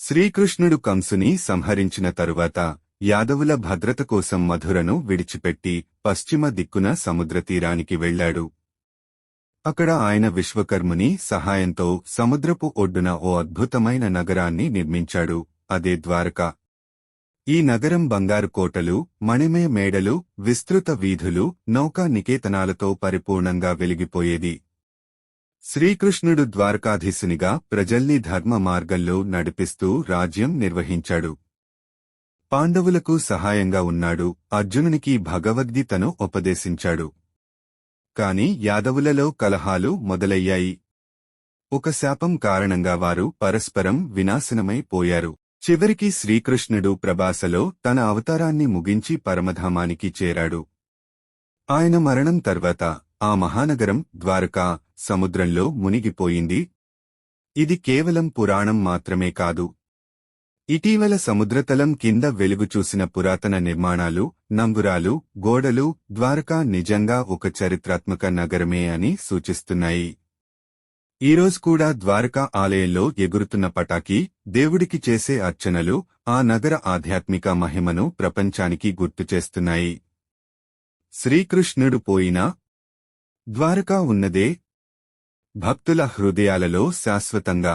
శ్రీకృష్ణుడు కంసుని సంహరించిన తరువాత యాదవుల భద్రత కోసం మధురను విడిచిపెట్టి పశ్చిమ దిక్కున సముద్రతీరానికి వెళ్లాడు. అక్కడ ఆయన విశ్వకర్ముని సహాయంతో సముద్రపు ఒడ్డున ఓ అద్భుతమైన నగరాన్ని నిర్మించాడు. అదే ద్వారక. ఈ నగరం బంగారు కోటలు, మణిమయ మేడలు, విస్తృత వీధులు, నౌకా నికేతనాలతో పరిపూర్ణంగా వెలిగిపోయేది. శ్రీకృష్ణుడు ద్వారకాధీశునిగా ప్రజల్ని ధర్మ మార్గంలో నడిపిస్తూ రాజ్యం నిర్వహించాడు. పాండవులకు సహాయంగా ఉన్నాడు. అర్జునునికి భగవద్గీతను ఉపదేశించాడు. కాని యాదవులలో కలహాలు మొదలయ్యాయి. ఒక శాపం కారణంగా వారు పరస్పరం వినాశనమై పోయారు. చివరికి శ్రీకృష్ణుడు ప్రభాసలో తన అవతారాన్ని ముగించి పరమధామానికి చేరాడు. ఆయన మరణం తర్వాత ఆ మహానగరం ద్వారకా సముద్రంలో మునిగిపోయింది. ఇది కేవలం పురాణం మాత్రమే కాదు. ఇటీవల సముద్రతలం కింద వెలుగు చూసిన పురాతన నిర్మాణాలు, నంబురాలు, గోడలు ద్వారకా నిజంగా ఒక చరిత్రాత్మక నగరమే అని సూచిస్తున్నాయి. ఈరోజు కూడా ద్వారకా ఆలయంలో ఎగురుతున్న పటాకి, దేవుడికి చేసే అర్చనలు ఆ నగర ఆధ్యాత్మిక మహిమను ప్రపంచానికి గుర్తుచేస్తున్నాయి. శ్రీకృష్ణుడు పోయినా ద్వారకా ఉన్నదే భక్తుల హృదయాలలో శాశ్వతంగా.